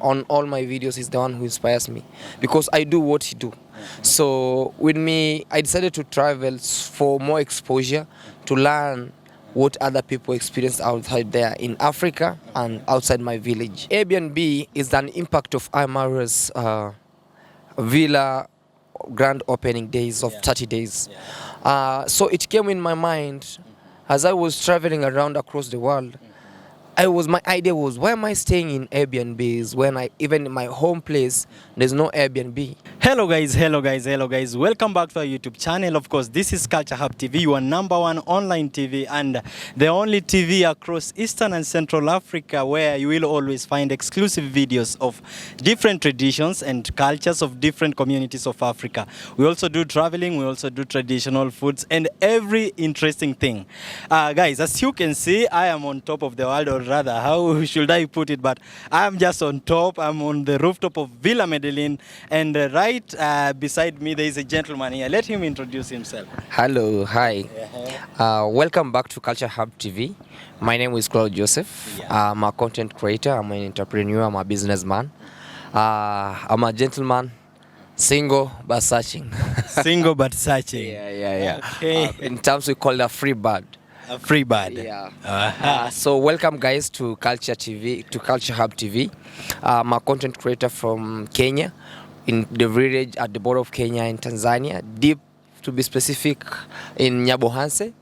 on all my videos. He's the one who inspires me because I do what he do. So with me, I decided to travel for more exposure, to learn what other people experience outside there in Africa and outside my village. Airbnb is an impact of Amara's villa grand opening days of 30 days. So it came in my mind as I was traveling around across the world. My idea was, why am I staying in Airbnbs when even in my home place there's no Airbnb? Hello guys, welcome back to our YouTube channel. Of course, this is Culture Hub TV, your #1 online TV and the only TV across Eastern and Central Africa where you will always find exclusive videos of different traditions and cultures of different communities of Africa. We also do traveling, we also do traditional foods and every interesting thing. Guys, as you can see, I am on top of the world, or rather, how should I put it, but I'm just on top. I'm on the rooftop of Villa Medellin, and right beside me there is a gentleman here. Let him introduce himself. Hello, hi. Welcome back to Culture Hub TV. My name is Claude Joseph. I'm a content creator, I'm an entrepreneur, I'm a businessman. I'm a gentleman, single but searching. Single but searching. Yeah. Okay. In terms we call it a free bird. A free bird. Yeah. So welcome guys to Culture TV, to Culture Hub TV. I'm a content creator from Kenya, in the village at the border of Kenya in Tanzania, deep to be specific in Nyabohanse.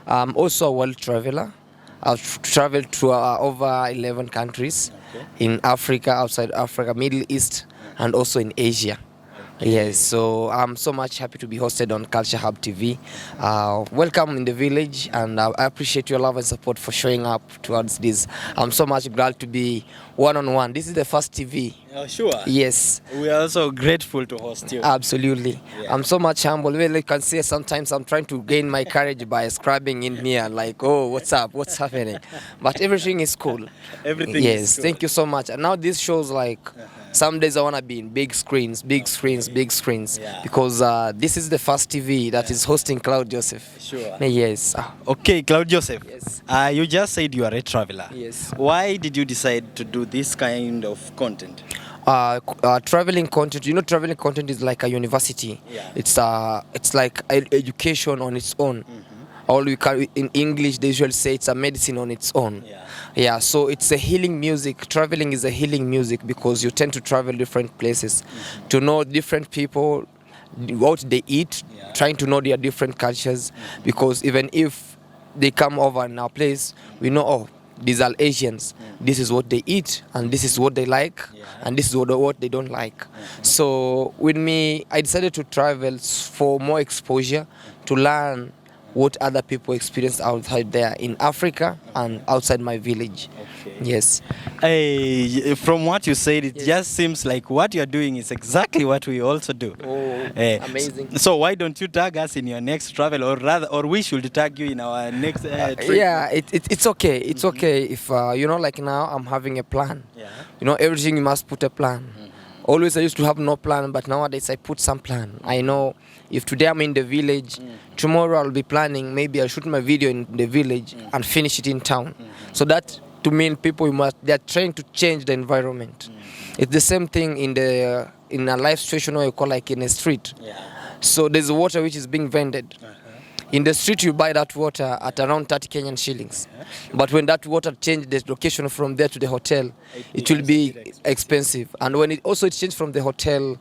I'm also a world traveler. I've traveled to over 11 countries in Africa, outside Africa, Middle East, and also in Asia. Yes, so I'm so much happy to be hosted on Culture Hub TV. Welcome in the village, and I appreciate your love and support for showing up towards this. I'm so much glad to be one-on-one. This is the first TV. Oh, sure. Yes. We are also grateful to host you. Absolutely. Yeah. I'm so much humble. Well, you can see sometimes I'm trying to gain my courage by scrubbing in here, like, oh, what's up? What's happening? But everything is cool. Everything is cool. Thank you so much. And now this shows like, some days I want to be in big screens, yeah. because this is the first TV that is hosting Claude Joseph. Sure. Yes. Okay, Claude Joseph. Yes. You just said you are a traveler. Yes. Why did you decide to do this kind of content? Traveling content, traveling content is like a university. Yeah. It's like education on its own. Or we can, in English they usually say it's a medicine on its own. Yeah, so it's a healing music. Traveling is a healing music because you tend to travel different places to know different people, what they eat, trying to know their different cultures, because even if they come over in our place, we know, oh, these are Asians, this is what they eat, and this is what they like, and this is what they don't like. So with me, I decided to travel for more exposure, to learn what other people experience outside there in Africa and outside my village. Okay. Yes. From what you said, it just seems like what you're doing is exactly what we also do. Oh, amazing. So why don't you tag us in your next travel, or we should tag you in our next trip? Yeah, it's okay. It's okay if, like now I'm having a plan. Yeah. Everything you must put a plan. Always I used to have no plan, but nowadays I put some plan. I know if today I'm in the village, tomorrow I'll be planning, maybe I'll shoot my video in the village and finish it in town. So that to mean people they're trying to change the environment. It's the same thing in a life situation where you call like in a street. So there's water which is being vended. In the street you buy that water at around 30 Kenyan shillings. But when that water changed the location from there to the hotel, it will be expensive. And when it changed from the hotel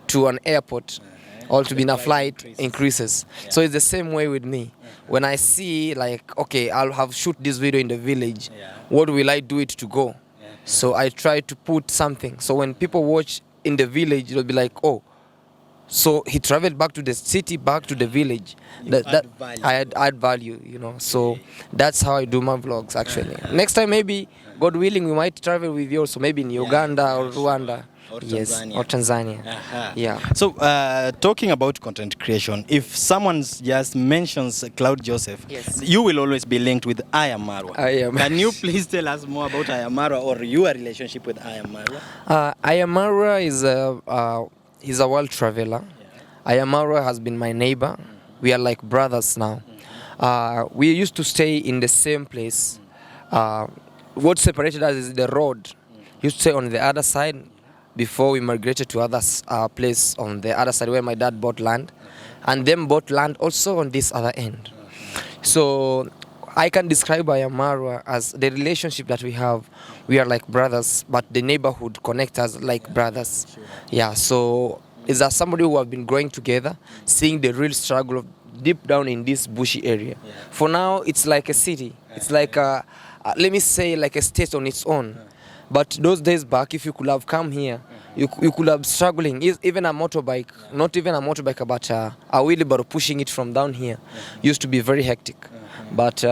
to an airport, or to be in a flight, increases. So it's the same way with me. When I see like, okay, I'll have shoot this video in the village, what will I do it to go? So I try to put something. So when people watch in the village, it'll be like, oh, so he traveled back to the city, back to the village. I add value, So that's how I do my vlogs actually. Next time maybe, God willing, we might travel with you also, maybe in Uganda or Rwanda. Or Tanzania. Yes, or Tanzania. Yeah. So, talking about content creation, if someone just mentions Claude Joseph, you will always be linked with I Am Marwa. Can you please tell us more about I Am Marwa, or your relationship with I Am Marwa? I Am Marwa is a world traveler. I Am Marwa has been my neighbor. We are like brothers now. We used to stay in the same place. What separated us is the road. Used to stay on the other side before we migrated to other place on the other side where my dad bought land, and then bought land also on this other end. So I can describe Ayamarwa as the relationship that we have. We are like brothers, but the neighborhood connects us like brothers. Yeah, so is that somebody who have been growing together, seeing the real struggle of deep down in this bushy area. For now, it's like a city. It's like let me say like a state on its own. But those days back, if you could have come here, you could have struggling. Even a motorbike, not even a motorbike, but a wheelbarrow pushing it from down here used to be very hectic. But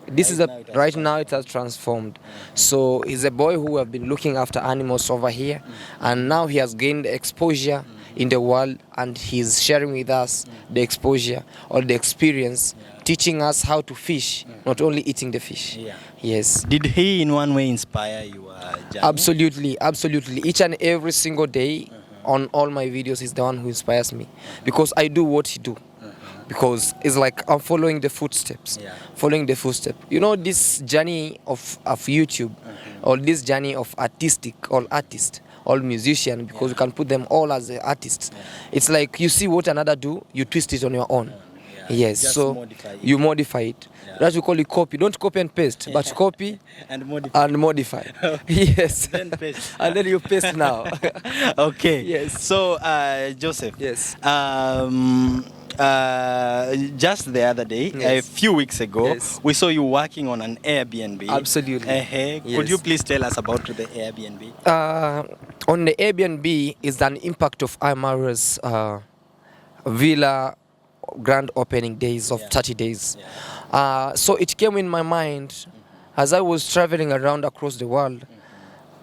this is right now it has transformed. So he's a boy who have been looking after animals over here, and now he has gained exposure in the world, and he's sharing with us the exposure or the experience, teaching us how to fish, not only eating the fish. Yes. Did he in one way inspire your journey? Absolutely, absolutely. Each and every single day on all my videos, he's the one who inspires me, because I do what he do. Because it's like I'm following the footsteps, following the footsteps. You know, this journey of YouTube, or this journey of artistic, all artist, all musician, because you can put them all as artists. It's like you see what another do, you twist it on your own. Yes, just so you modify it. That's we call it copy. Don't copy and paste, but copy and modify. Yes. Then paste. And then you paste now. Okay. Yes. So, Joseph. Yes. Just the other day, a few weeks ago, we saw you working on an Airbnb. Absolutely. Could you please tell us about the Airbnb? On the Airbnb is an impact of Ayamara's villa grand opening days of 30 days. So it came in my mind as I was traveling around across the world.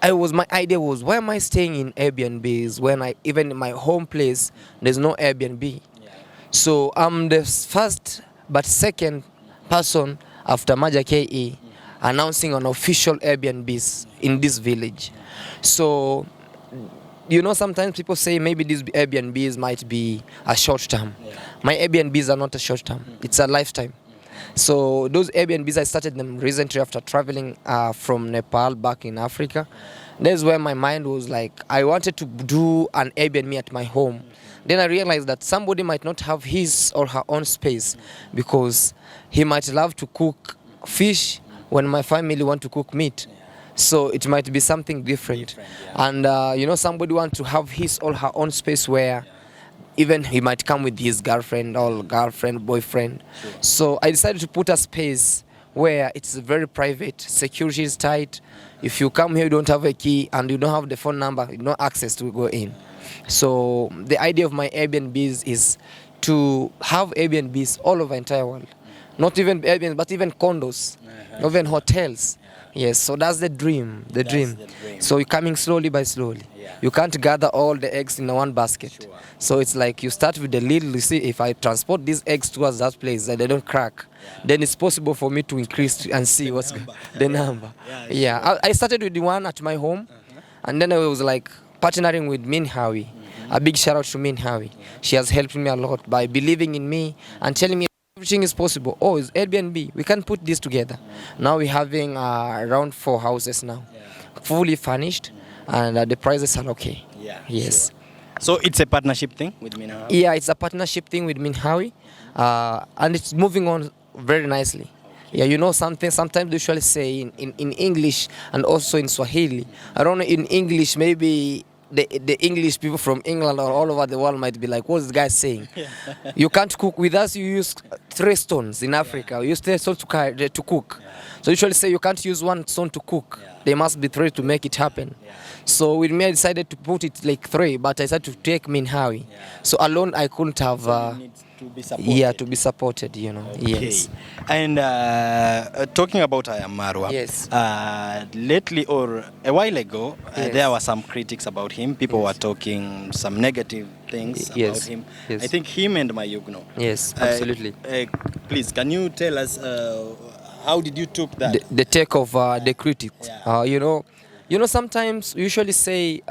My idea was, why am I staying in Airbnbs when even in my home place there's no Airbnb? So I'm the first but second person after Maja KE announcing an official Airbnbs in this village. So, you know, sometimes people say maybe these Airbnbs might be a short term. My Airbnbs are not a short term, it's a lifetime. So those Airbnbs, I started them recently after traveling from Nepal back in Africa. That's where my mind was like, I wanted to do an Airbnb at my home. Then I realized that somebody might not have his or her own space, because he might love to cook fish when my family want to cook meat. So it might be something different. And you know, somebody wants to have his or her own space where even he might come with his girlfriend or boyfriend. So I decided to put a space where it's very private, security is tight. If you come here, you don't have a key and you don't have the phone number, you no access to go in. So the idea of my Airbnbs is to have Airbnbs all over the entire world. Not even Airbnbs, but even condos, even hotels. Yes, so that's the dream, the dream. So you're coming slowly by slowly. You can't gather all the eggs in one basket. So it's like you start with the little, you see, if I transport these eggs towards that place and they don't crack, then it's possible for me to increase and see what's the number. I started with the one at my home, and then I was like partnering with Min Hawi. A big shout out to Min Hawi. She has helped me a lot by believing in me and telling me everything is possible. Oh, it's Airbnb. We can put this together. Now we're having around 4 houses now, fully furnished, and the prices are okay. Yes. Sure. So it's a partnership thing with Min Hawi? Yeah, it's a partnership thing with Min Hawi, and it's moving on very nicely. Yeah, you know something, sometimes they usually say in English and also in Swahili. I don't know, in English, maybe the English people from England or all over the world might be like, what's this guy saying? You can't cook. With us, you use 3 stones in Africa. We use 3 stones to cook. So usually say you can't use 1 stone to cook. There must be 3 to make it happen. So with me, I decided to put it like 3, but I decided to take Min Hawi. So alone, I couldn't have... to be supported. To be supported, you know. Okay. Yes. And talking about Ayamarwa, lately or a while ago, there were some critics about him. People were talking some negative things about him. I think him and Mayugno. Yes, absolutely. Please, can you tell us how did you took that? The take of the critics. You know, sometimes we usually say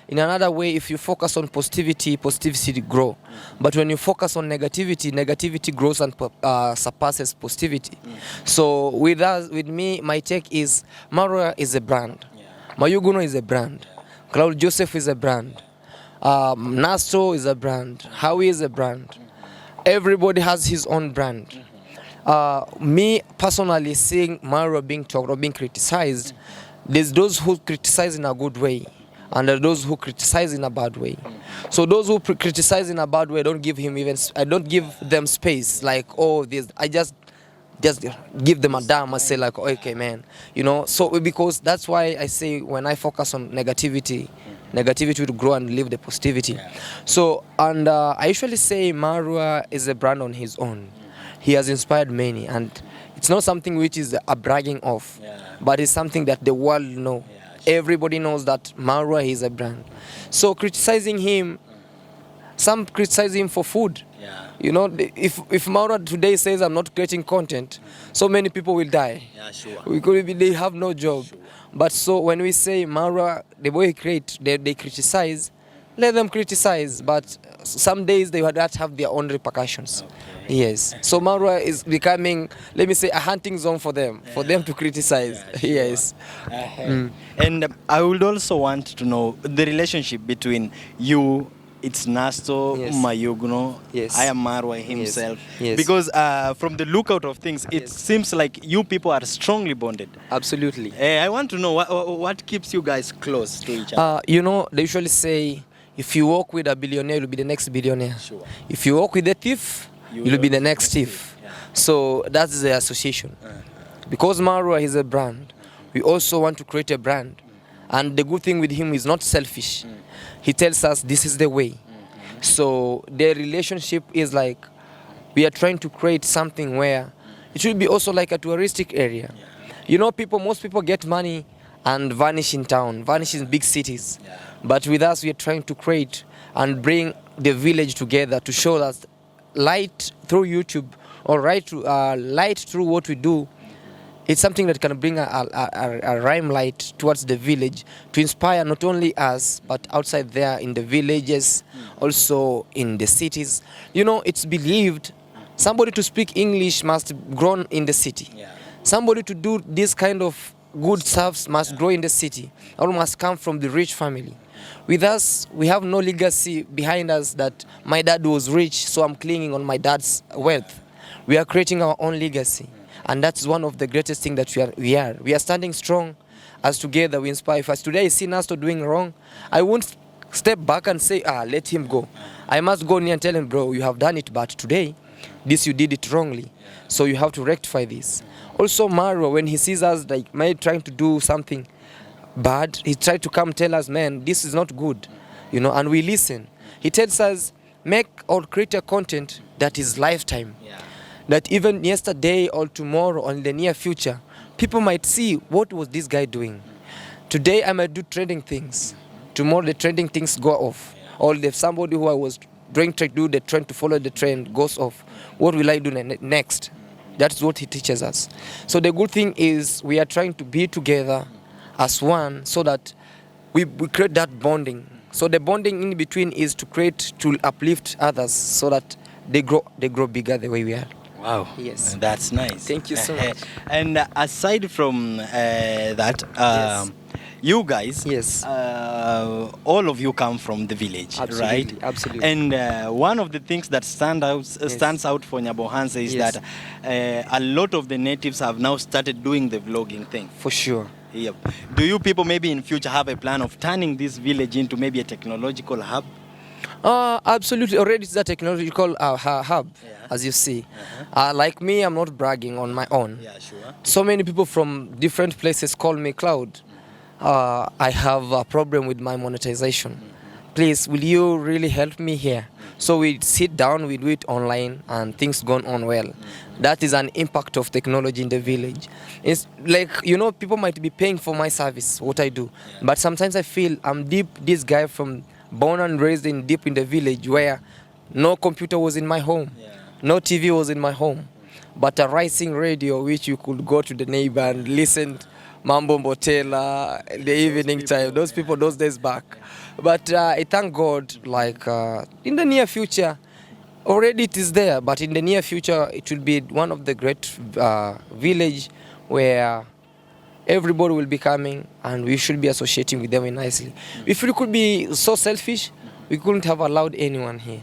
in another way, if you focus on positivity, positivity grow. But when you focus on negativity, negativity grows and surpasses positivity. So with me, my take is Marwa is a brand. Mayuguno is a brand. Cloud Joseph is a brand. Nasto is a brand. Howie is a brand. Everybody has his own brand. Me personally, seeing Mario being talked or being criticized, there's those who criticize in a good way, and there are those who criticize in a bad way. So those who criticize in a bad way, I don't give them space. Like, oh, this, I just give them a damn. I say like, okay, man, you know. So because that's why I say when I focus on negativity will grow and leave the positivity. So and I usually say Marwa is a brand on his own. He has inspired many, and it's not something which is a bragging of, but it's something that the world know. Everybody knows that Marwa is a brand. So criticizing him, some criticize him for food. You know, if Marwa today says I'm not creating content, so many people will die. They have no job. But so when we say Marwa, the way he create, they criticize, let them criticize. But some days they will not have their own repercussions. Yes. So Marwa is becoming, let me say, a hunting zone for them to criticize. Yes. And I would also want to know the relationship between you. It's Nasto, Mayugno, I am Marwa himself. Yes. Because from the lookout of things, it seems like you people are strongly bonded. Absolutely. I want to know what keeps you guys close to each other. You know, they usually say, if you walk with a billionaire, you'll be the next billionaire. Sure. If you walk with a thief, you'll be the next thief. So that's the association. Because Marwa is a brand, we also want to create a brand. And the good thing with him is not selfish. He tells us this is the way. So their relationship is like, we are trying to create something where it should be also like a touristic area. You know, most people get money and vanish in town, vanish in big cities. But with us, we are trying to create and bring the village together to show us light through YouTube or light through what we do. It's something that can bring a rhyme light towards the village to inspire not only us, but outside there in the villages, also in the cities. You know, it's believed somebody to speak English must grow in the city. Somebody to do this kind of good stuff must grow in the city, or must come from the rich family. With us, we have no legacy behind us that my dad was rich, so I'm clinging on my dad's wealth. We are creating our own legacy. And that's one of the greatest things that we are. We are standing strong as together we inspire. If as today I see Nasto doing wrong, I won't step back and say, let him go. I must go near and tell him, bro, you have done it, but today, this you did it wrongly. So you have to rectify this. Also Marwa, when he sees us like trying to do something bad, he tried to come tell us, man, this is not good. You know, and we listen. He tells us, make or create a content that is lifetime. That even yesterday or tomorrow or in the near future, people might see what was this guy doing. Today I might do trending things. Tomorrow the trending things go off. Or if somebody who I was trying to do the trend to follow the trend goes off, what will I do next? That's what he teaches us. So the good thing is we are trying to be together as one so that we create that bonding. So the bonding in between is to uplift others so that they grow bigger the way we are. Wow. Yes. That's nice. Thank you so much. And aside from that, you guys, all of you come from the village, right? Absolutely. And one of the things that stands out for Nyabohanse is that a lot of the natives have now started doing the vlogging thing. For sure. Yep. Do you people maybe in future have a plan of turning this village into maybe a technological hub? Absolutely. Already it's a technological hub, as you see. Like me, I'm not bragging on my own. Yeah, sure. So many people from different places call me Cloud. I have a problem with my monetization. Please, will you really help me here? So we sit down, we do it online, and things gone on well. That is an impact of technology in the village. It's like, you know, people might be paying for my service, what I do. But sometimes I feel I'm this guy from born and raised deep in the village where no computer was in my home, no TV was in my home, but a rising radio which you could go to the neighbor and listen Mambo Mbotela in the evening time. Those people, those days back. But I thank God, like in the near future, already it is there, but in the near future it will be one of the great village where everybody will be coming, and we should be associating with them nicely. If we could be so selfish, we couldn't have allowed anyone here.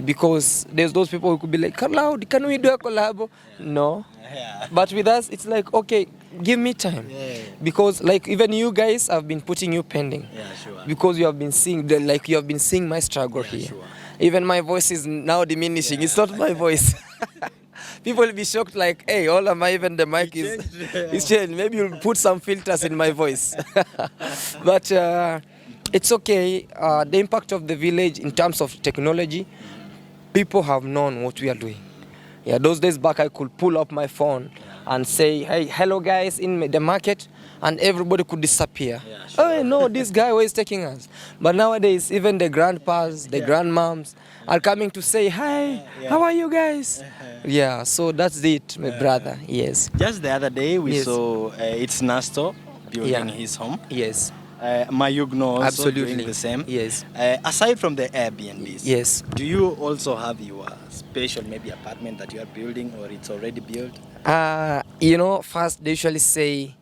Because there's those people who could be like, "Loud, can we do a collab?" No. But with us, it's like, okay, give me time. Because like even you guys, I've been putting you pending. Because you have been seeing you have been seeing my struggle here. Sure. Even my voice is now diminishing. It's not my voice. People will be shocked like, hey, all am I, even the mic is changed. Maybe you'll put some filters in my voice. But it's okay. The impact of the village in terms of technology, people have known what we are doing. Yeah, those days back I could pull up my phone and say, hey, hello guys in the market, and everybody could disappear. Oh no, this guy, where is taking us? But nowadays, even the grandpas, the grandmoms are coming to say, hi, how are you guys? Yeah, so that's it, my brother, yes. Just the other day we saw it's Nasto building his home. Yes. Mayugno also Absolutely doing the same. Yes. Aside from the Airbnbs, yes, do you also have your special maybe apartment that you are building, or it's already built? You know, first they usually say,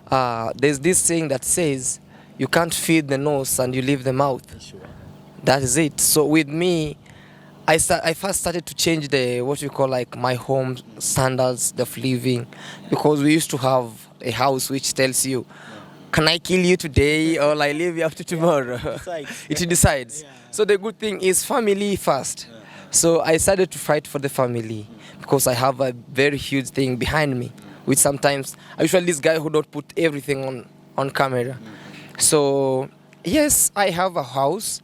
there's this saying that says, you can't feed the nose and you leave the mouth. Sure. That is it. So with me, I first started to change what we call like my home standards of living, because we used to have a house which tells you, can I kill you today or I leave you up to tomorrow? It decides. So the good thing is family first. So I decided to fight for the family, because I have a very huge thing behind me, which sometimes I usually this guy who don't put everything on camera. So yes, I have a house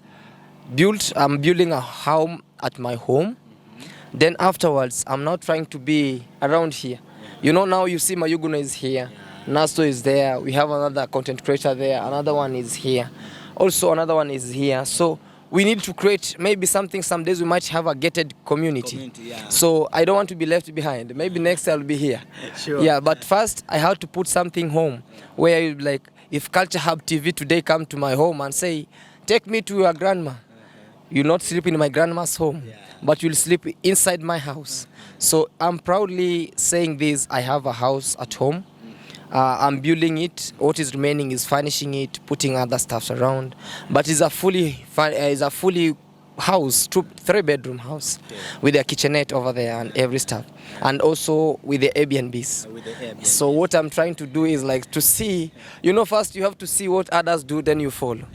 built. I'm building a home at my home. Then afterwards, I'm now trying to be around here. You know, now you see Mayuguna is here. Nasto is there. We have another content creator there. Another one is here. Also another one is here. So we need to create maybe something. Some days we might have a gated community. So I don't want to be left behind. Maybe next I'll be here. Sure. Yeah, but first I have to put something home where you like, if Culture Hub TV today come to my home and say, take me to your grandma. You'll not sleep in my grandma's home, but you'll sleep inside my house. So I'm proudly saying this, I have a house at home. I'm building it. What is remaining is furnishing it, putting other stuff around. But it's a fully house, 3-bedroom house, with a kitchenette over there and every stuff, and also with the Airbnbs. So what I'm trying to do is like to see, you know, first you have to see what others do, then you follow.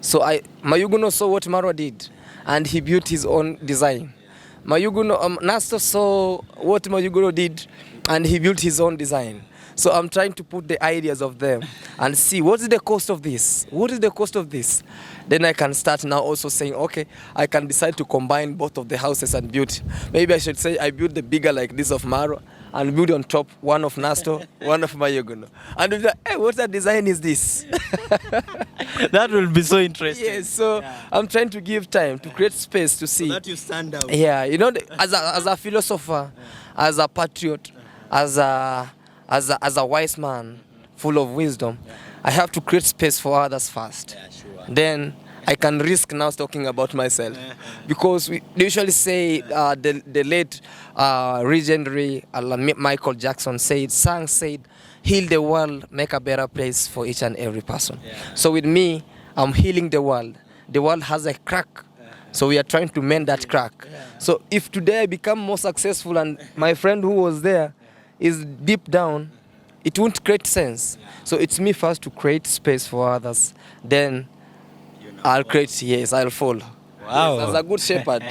So Mayuguno saw what Marwa did, and he built his own design. Mayuguno, Nasto saw what Mayuguno did, and he built his own design. So I'm trying to put the ideas of them and see what is the cost of this? What is the cost of this? Then I can start now also saying, okay, I can decide to combine both of the houses and build. Maybe I should say I build the bigger like this of Maro and build on top one of Nasto, one of Mayuguno. And we'll be like, hey, what design is this? That will be so interesting. Yes, so I'm trying to give time to create space to see. So that you stand out. Yeah, you know, as a philosopher, as a patriot, as a wise man, full of wisdom, I have to create space for others first. Then I can risk now talking about myself, because they usually say the late legendary Michael Jackson said, heal the world, make a better place for each and every person. So with me, I'm healing the world. The world has a crack, so we are trying to mend that crack. So if today I become more successful and my friend who was there is deep down, it won't create sense. So it's me first to create space for others, then I'll create, I'll follow. Wow. Yes, as a good shepherd.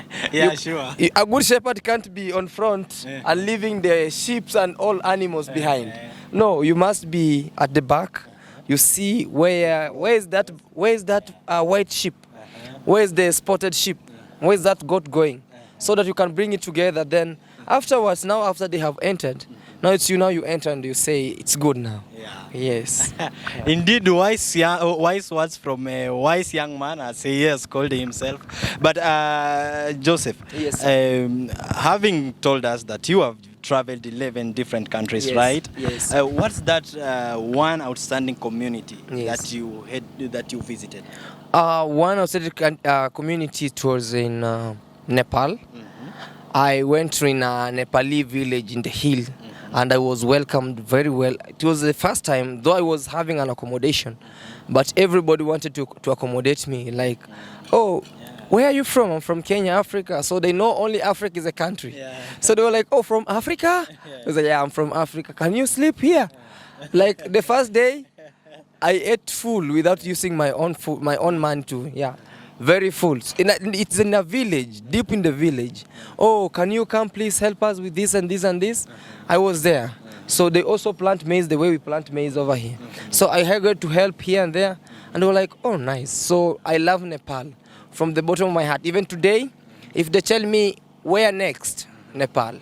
Sure. A good shepherd can't be on front and leaving the sheep and all animals behind. No, you must be at the back. You see where is that white sheep? Where is the spotted sheep? Where is that goat going? So that you can bring it together. Then afterwards, now after they have entered, now it's you. Now you enter and you say it's good now. Yes. Indeed, wise words from a wise young man, as he has called himself. But Joseph, having told us that you have traveled 11 different countries, right? Yes. What's that one outstanding community that you visited? One outstanding community was in Nepal. I went to a Nepali village in the hill. and I was welcomed very well. It was the first time, though I was having an accommodation, but everybody wanted to accommodate me. Like, oh, where are you from? I'm from Kenya, Africa. So they know only Africa is a country. So they were like, oh, from Africa? I was like, yeah, I'm from Africa. Can you sleep here? Like the first day, I ate full without using my own food, my own money too. Yeah, very full. It's in a village, deep in the village. Oh, can you come please help us with this and this and this? I was there. So they also plant maize the way we plant maize over here. So I had to help here and there, and they were like, oh, nice. So I love Nepal from the bottom of my heart. Even today, if they tell me where next, Nepal.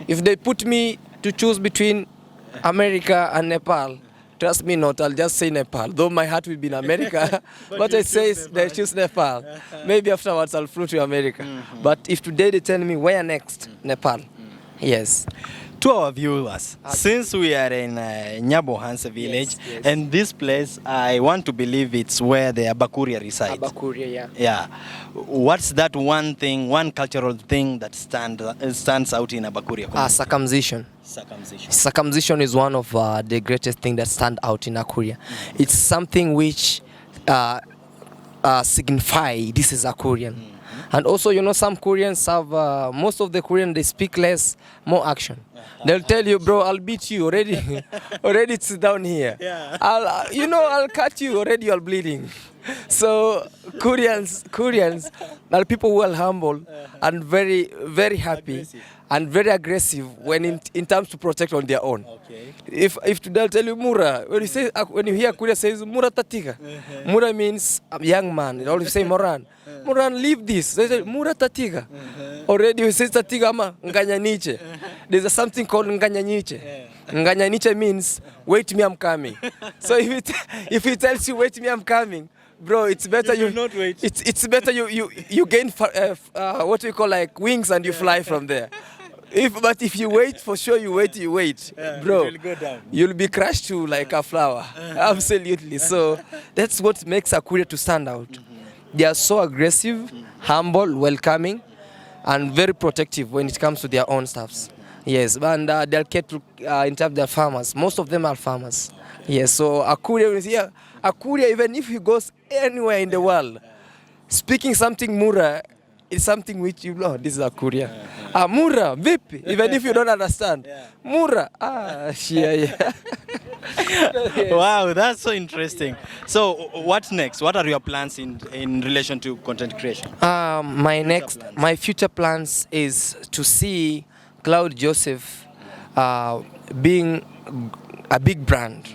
If they put me to choose between America and Nepal, trust me not, I'll just say Nepal. Though my heart will be in America, but it says they choose Nepal. Maybe afterwards I'll fly to America. But if today they tell me where next, Nepal. Yes. To our viewers, since we are in Nyabohansa village, and this place, I want to believe it's where the Abakua resides. Abakua, yeah. Yeah. What's that one thing, one cultural thing that stands out in Abakua? Circumcision. Circumcision. Circumcision is one of the greatest things that stand out in Akuria. It's something which signify this is a Korean. And also, you know, some Koreans have, most of the Koreans, they speak less, more action. They'll tell you, bro, I'll beat you already. Already it's down here. Yeah. I'll cut you, already you're bleeding. So Koreans are people who are humble and very, very happy. Aggressive. And very aggressive when in terms to protect on their own. Okay. If they'll tell you Mura, when you hear Korea says Mura Tatiga, Mura means a young man. They always say Moran. Moran, leave this. They say Mura Tatiga. Already we say Tatiga ma Nganyaniche. There's something called Nganyaniche. Nganyaniche means wait me, I'm coming. So if he tells you wait me, I'm coming, bro, it's better you not wait. It's better you gain what we call like wings and you fly from there. But if you wait, for sure you wait, bro, you'll go down. You'll be crushed to like a flower. Absolutely. So that's what makes Akure to stand out. They are so aggressive, humble, welcoming, and very protective when it comes to their own stuffs. Yes, and they'll care to in terms of their farmers. Most of them are farmers. Yes, so Akure, even if he goes anywhere in the world, speaking something Mura, it's something which you know, this is Akure. Mura, vipi, even if you don't understand. Mura, yeah. Wow, that's so interesting. So what's next? What are your plans in relation to content creation? My future plans is to see Cloud Joseph being a big brand.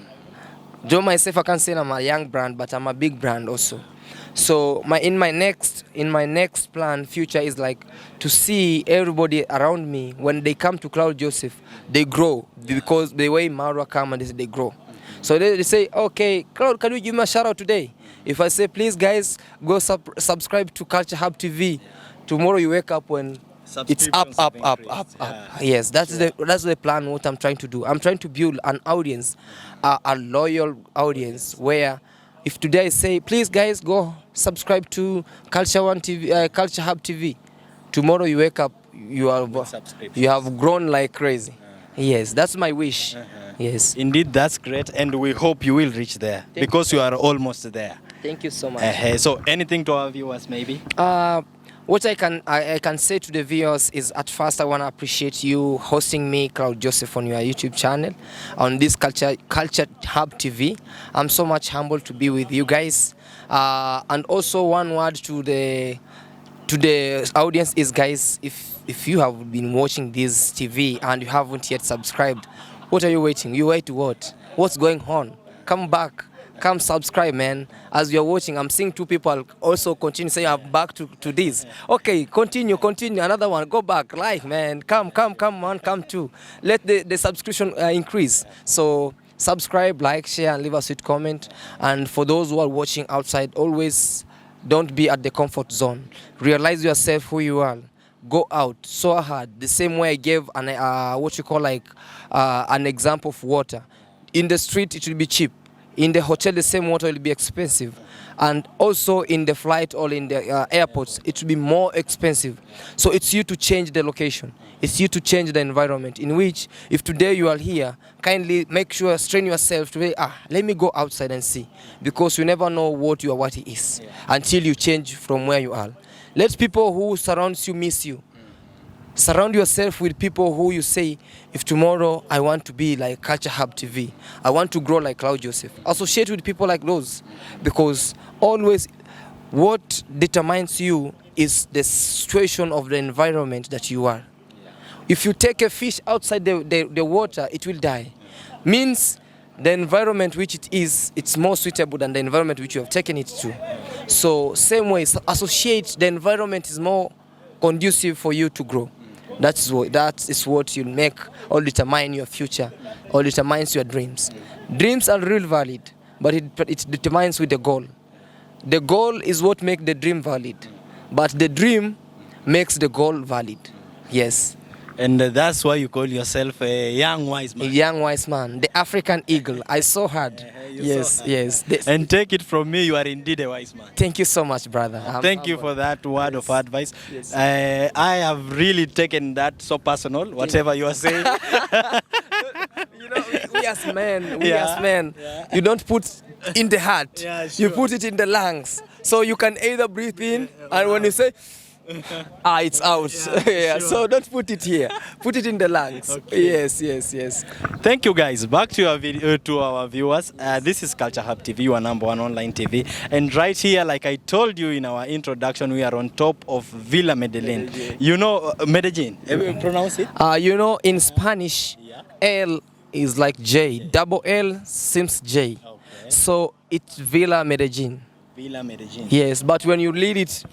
Joe myself, I can't say I'm a young brand, but I'm a big brand also. So in my next plan, future is like to see everybody around me when they come to Cloud Joseph, they grow because the way Marwa come and they grow. So they say, okay, Cloud, can you give me a shout out today? If I say, please guys, go subscribe to Culture Hub TV. Tomorrow you wake up when it's up. Yes, that's the plan. What I'm trying to do. I'm trying to build an audience, a loyal audience where. If today I say, please guys, go subscribe to Culture Hub TV. Tomorrow you wake up, you have grown like crazy. Yes, that's my wish. Yes. Indeed, that's great, and we hope you will reach there because you are almost there. Thank you so much. So anything to our viewers, maybe? What I can say to the viewers is, at first I want to appreciate you hosting me, Cloud Joseph, on your YouTube channel, on this Culture Hub TV. I'm so much humbled to be with you guys. And also one word to the audience is, guys, if you have been watching this TV and you haven't yet subscribed, what are you waiting? You wait what? What's going on? Come back. Come subscribe, man. As you're watching, I'm seeing two people also continue saying, I'm back to this. Okay, continue. Another one, go back. Like, man, come on, come too. Let the subscription increase. So subscribe, like, share, and leave us a comment. And for those who are watching outside, always don't be at the comfort zone. Realize yourself who you are. Go out so hard. The same way I gave an example of water. In the street, it will be cheap. In the hotel, the same water will be expensive. And also in the flight or in the airports, it will be more expensive. So it's you to change the location. It's you to change the environment in which, if today you are here, kindly make sure, strain yourself to say, let me go outside and see. Because you never know what it is until you change from where you are. Let people who surround you miss you. Surround yourself with people who you say, if tomorrow I want to be like Culture Hub TV, I want to grow like Cloud Joseph. Associate with people like those, because always what determines you is the situation of the environment that you are. If you take a fish outside the water, it will die. Means the environment which it is, it's more suitable than the environment which you have taken it to. So same way, associate, the environment is more conducive for you to grow. That is what you make or determine your future or determines your dreams. Dreams are real valid, but it determines with the goal. The goal is what makes the dream valid, but the dream makes the goal valid. Yes. And that's why you call yourself a young wise man. A young wise man, the African eagle. I saw hard. Yes, yes. And take it from me, you are indeed a wise man. Thank you so much, brother. Thank you for that word of advice. Yes. I have really taken that so personal, whatever you are saying. You know, we as men, you don't put in the heart, you put it in the lungs. So you can either breathe in, and when you say, it's out. Sure. So don't put it here. Put it in the lungs. Okay. Yes. Thank you, guys. Back to our viewers. This is Culture Hub TV, your #1 online TV. And right here, like I told you in our introduction, we are on top of Villa Medellin. You know Medellin. Have you pronounce it? You know, in Spanish, L is like J. Double L seems J. Okay. So it's Villa Medellin. Villa Medellin. Yes, but when you read it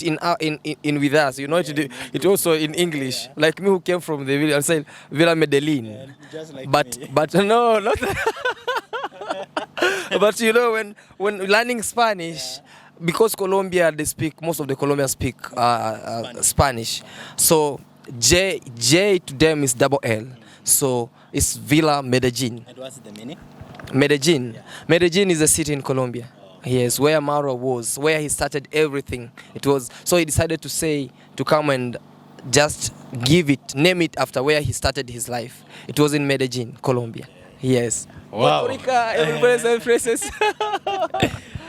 in with us, you know it also in English. Like me who came from the villa, I say Villa Medellin. Yeah, just like me. But no, not. But you know when learning Spanish, because Colombia most of the Colombians speak Spanish. So J to them is double L. So it's Villa Medellin. And what's the meaning? Medellin. Yeah. Medellin is a city in Colombia. Yes, where Mauro was, where he started everything. So he decided to come and just name it after where he started his life. It was in Medellin, Colombia. Yes. Wow. Puerto Rico, everybody's places.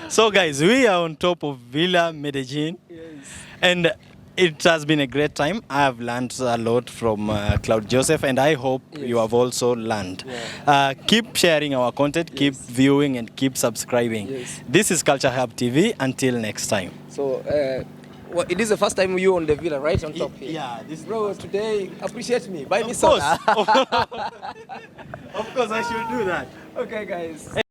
So guys, we are on top of Villa Medellin. Yes. And it has been a great time. I have learned a lot from Cloud Joseph, and I hope you have also learned. Yeah. Keep sharing our content, keep viewing, and keep subscribing. Yes. This is Culture Hub TV. Until next time. So, it is the first time you on the villa, right? On top here. Yeah. Bro, today, appreciate me. Buy me soda. Of course, I should do that. Okay, guys.